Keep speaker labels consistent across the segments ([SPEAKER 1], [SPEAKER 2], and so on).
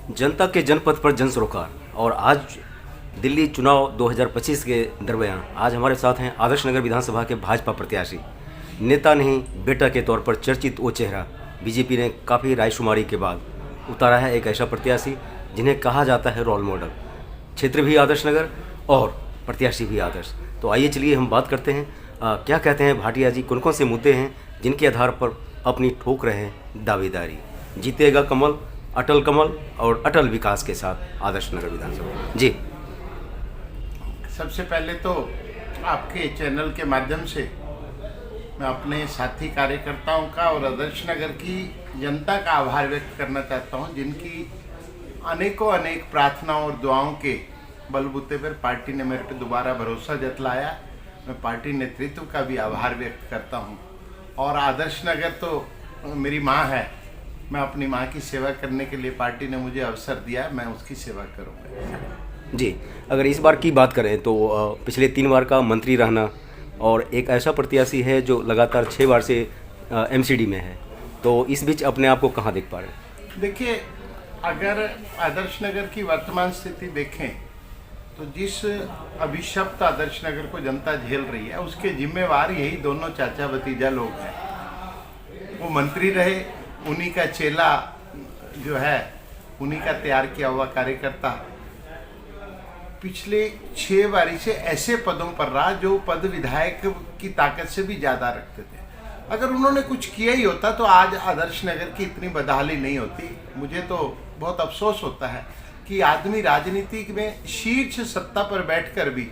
[SPEAKER 1] जनता के जनपथ पर जन सरोकार। और आज दिल्ली चुनाव 2025 के दरमियान आज हमारे साथ हैं आदर्श नगर विधानसभा के भाजपा प्रत्याशी, नेता नहीं बेटा के तौर पर चर्चित वो चेहरा। बीजेपी ने काफ़ी रायशुमारी के बाद उतारा है एक ऐसा प्रत्याशी जिन्हें कहा जाता है रोल मॉडल। क्षेत्र भी आदर्श नगर और प्रत्याशी भी आदर्श। तो आइए चलिए हम बात करते हैं क्या कहते हैं भाटिया जी, कौन कौन से मुद्दे हैं जिनके आधार पर अपनी ठोक रहे हैं दावेदारी। जीतेगा कमल और अटल विकास के साथ आदर्श नगर विधानसभा। जी,
[SPEAKER 2] सबसे पहले तो आपके चैनल के माध्यम से मैं अपने साथी कार्यकर्ताओं का और आदर्श नगर की जनता का आभार व्यक्त करना चाहता हूं, जिनकी अनेक प्रार्थनाओं और दुआओं के बलबूते पर पार्टी ने मेरे पे दोबारा भरोसा जतलाया। मैं पार्टी नेतृत्व का भी आभार व्यक्त करता हूं। और आदर्श नगर तो मेरी माँ है, मैं अपनी माँ की सेवा करने के लिए पार्टी ने मुझे अवसर दिया, मैं उसकी सेवा करूँगा।
[SPEAKER 1] जी, अगर इस बार की बात करें तो पिछले 3 बार का मंत्री रहना और एक ऐसा प्रत्याशी है जो लगातार 6 बार से एमसीडी में है, तो इस बीच अपने आप को कहाँ देख पा रहे हैं?
[SPEAKER 2] देखिए, अगर आदर्श नगर की वर्तमान स्थिति देखें तो जिस अभिशप्त आदर्श नगर को जनता झेल रही है उसके जिम्मेवार यही दोनों चाचा भतीजा लोग हैं। वो मंत्री रहे, उन्हीं का चेला जो है, उन्हीं का तैयार किया हुआ कार्यकर्ता पिछले 6 बारी से ऐसे पदों पर रहा जो पद विधायक की ताकत से भी ज़्यादा रखते थे। अगर उन्होंने कुछ किया ही होता तो आज आदर्श नगर की इतनी बदहाली नहीं होती। मुझे तो बहुत अफसोस होता है कि आदमी राजनीति में शीर्ष सत्ता पर बैठकर भी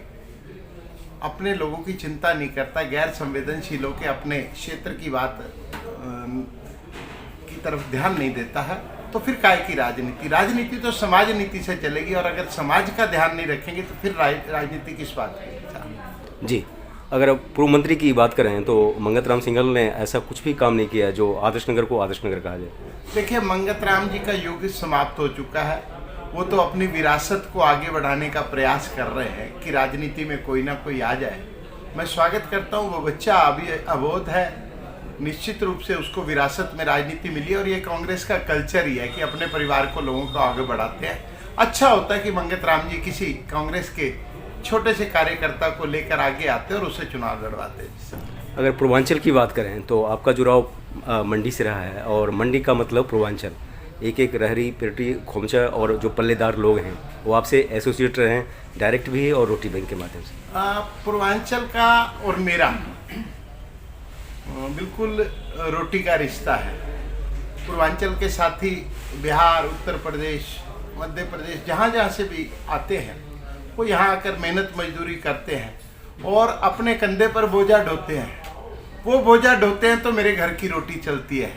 [SPEAKER 2] अपने लोगों की चिंता नहीं करता, गैर संवेदनशीलों के अपने क्षेत्र की बात की तरफ ध्यान नहीं देता है, तो फिर काय की राजनीति? राजनीति तो समाज नीति से चलेगी, और अगर समाज का ध्यान नहीं रखेंगे तो फिर राजनीति किस बात की?
[SPEAKER 1] जी, अगर पूर्व मंत्री की बात करें तो मंगत राम सिंघल ने ऐसा कुछ भी काम नहीं किया जो आदर्श नगर को आदर्श नगर कहा जाए।
[SPEAKER 2] देखिए, मंगत राम जी का युग समाप्त हो चुका है। वो तो अपनी विरासत को आगे बढ़ाने का प्रयास कर रहे हैं कि राजनीति में कोई ना कोई आ जाए। मैं स्वागत करता हूँ, वो बच्चा अभी अबोध है, निश्चित रूप से उसको विरासत में राजनीति मिली, और ये कांग्रेस का कल्चर ही है कि अपने परिवार को लोगों को आगे बढ़ाते हैं। अच्छा होता है कि मंगत राम जी किसी कांग्रेस के छोटे से कार्यकर्ता को लेकर आगे आते और उससे चुनाव लड़वाते हैं।
[SPEAKER 1] अगर पूर्वांचल की बात करें तो आपका जुड़ाव मंडी से रहा है, और मंडी का मतलब पूर्वांचल, एक रहरी पेटी खोमचा और जो पल्लेदार लोग हैं वो आपसे एसोसिएट रहे हैं, डायरेक्ट भी और रोटी बैंक के माध्यम से।
[SPEAKER 2] पूर्वांचल का और मेरा बिल्कुल रोटी का रिश्ता है। पूर्वांचल के साथी बिहार, उत्तर प्रदेश, मध्य प्रदेश, जहाँ से भी आते हैं वो यहाँ आकर मेहनत मजदूरी करते हैं और अपने कंधे पर बोझा ढोते हैं। वो बोझा ढोते हैं तो मेरे घर की रोटी चलती है,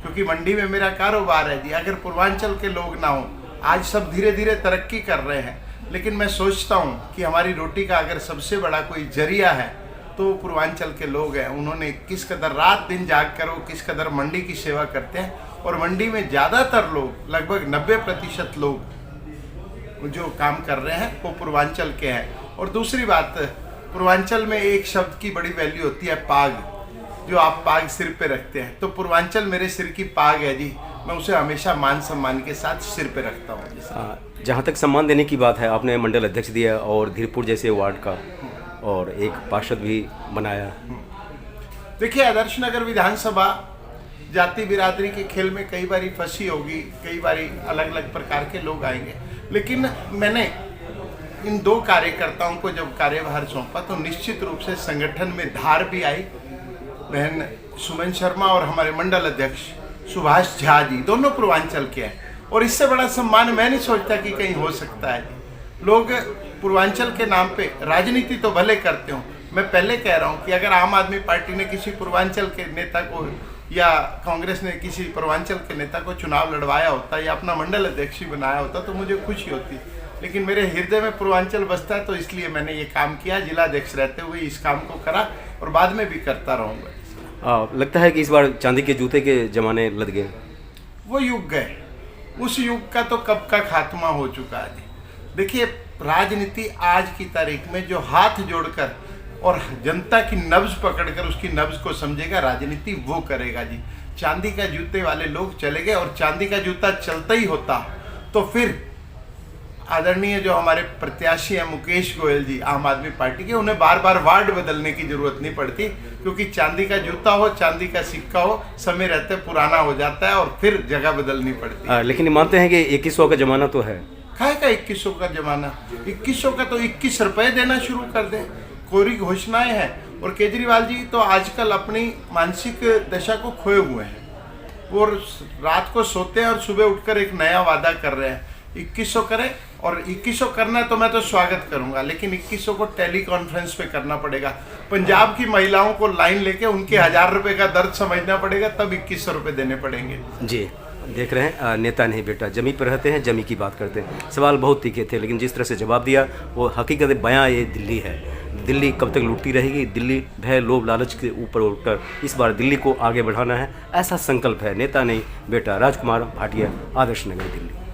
[SPEAKER 2] क्योंकि मंडी में मेरा कारोबार है जी। अगर पूर्वांचल के लोग ना हो, आज सब धीरे धीरे तरक्की कर रहे हैं, लेकिन मैं सोचता हूँ कि हमारी रोटी का अगर सबसे बड़ा कोई जरिया है तो पूर्वांचल के लोग हैं। उन्होंने किस कदर रात दिन जाग कर वो किस कदर मंडी की सेवा करते हैं, और मंडी में ज़्यादातर लोग, लगभग 90% लोग जो काम कर रहे हैं वो पूर्वांचल के हैं। और दूसरी बात, पूर्वांचल में एक शब्द की बड़ी वैल्यू होती है, पाग। जो आप पाग सिर पे रखते हैं, तो पूर्वांचल मेरे सिर की पाग है जी। मैं उसे हमेशा मान सम्मान के साथ सिर पे रखता हूँ।
[SPEAKER 1] जहाँ तक सम्मान देने की बात है, आपने मंडल अध्यक्ष दिया और धीरपुर जैसे वार्ड का, और एक पार्षद भी बनाया।
[SPEAKER 2] देखिए, आदर्श नगर विधानसभा जाति बिरादरी के खेल में कई बारी फंसी होगी, कई बारी अलग अलग प्रकार के लोग आएंगे, लेकिन मैंने इन 2 कार्यकर्ताओं को जब कार्यभार सौंपा तो निश्चित रूप से संगठन में धार भी आई। बहन सुमन शर्मा और हमारे मंडल अध्यक्ष सुभाष झा जी दोनों पूर्वांचल के हैं, और इससे बड़ा सम्मान मैं नहीं सोचता कि कहीं हो सकता है। लोग पूर्वांचल के नाम पे राजनीति तो भले करते हो। मैं पहले कह रहा हूँ कि अगर आम आदमी पार्टी ने किसी पूर्वांचल के नेता को या कांग्रेस ने किसी पूर्वांचल के नेता को चुनाव लड़वाया होता या अपना मंडल अध्यक्ष ही बनाया होता तो मुझे खुशी होती, लेकिन मेरे हृदय में पूर्वांचल बसता है, तो इसलिए मैंने ये काम किया। जिला अध्यक्ष रहते हुए इस काम को करा और बाद में भी करता रहूँगा।
[SPEAKER 1] लगता है कि इस बार चांदी के जूते के जमाने लग गए।
[SPEAKER 2] वो युग गए, उस युग का तो कब का खात्मा हो चुका है। देखिए, राजनीति आज की तारीख में जो हाथ जोड़कर और जनता की नब्ज पकड़कर उसकी नब्ज को समझेगा, राजनीति वो करेगा जी। चांदी का जूते वाले लोग चले गए, और चांदी का जूता चलता ही होता तो फिर आदरणीय जो हमारे प्रत्याशी हैं मुकेश गोयल जी आम आदमी पार्टी के, उन्हें बार बार वार्ड बदलने की जरूरत नहीं पड़ती, क्योंकि चांदी का जूता हो, चांदी का सिक्का हो, समय रहते पुराना हो जाता है और फिर जगह बदलनी पड़ती है।
[SPEAKER 1] लेकिन ये मानते हैं कि 2100 का जमाना तो है।
[SPEAKER 2] काहे का 2100 का जमाना? 2100 का तो 21 रुपए देना शुरू कर दें। कोरी घोषणाएं हैं। और केजरीवाल जी तो आजकल अपनी मानसिक दशा को खोए हुए हैं। वो रात को सोते हैं और सुबह उठकर एक नया वादा कर रहे हैं 2100 करें, और 2100 करना है तो मैं तो स्वागत करूंगा, लेकिन 2100 को टेली कॉन्फ्रेंस पे करना पड़ेगा। पंजाब की महिलाओं को लाइन लेके उनके 1000 रुपए का दर्द समझना पड़ेगा, तब 2100 रुपए देने पड़ेंगे।
[SPEAKER 1] जी, देख रहे हैं नेता नहीं बेटा, जमी पर रहते हैं, जमी की बात करते हैं। सवाल बहुत तीखे थे, लेकिन जिस तरह से जवाब दिया वो हकीकत बयां ये दिल्ली है। दिल्ली कब तक लूटती रहेगी? दिल्ली भय लोभ लालच के ऊपर उठकर इस बार दिल्ली को आगे बढ़ाना है, ऐसा संकल्प है। नेता नहीं बेटा। राजकुमार भाटिया, आदर्श नगर, दिल्ली।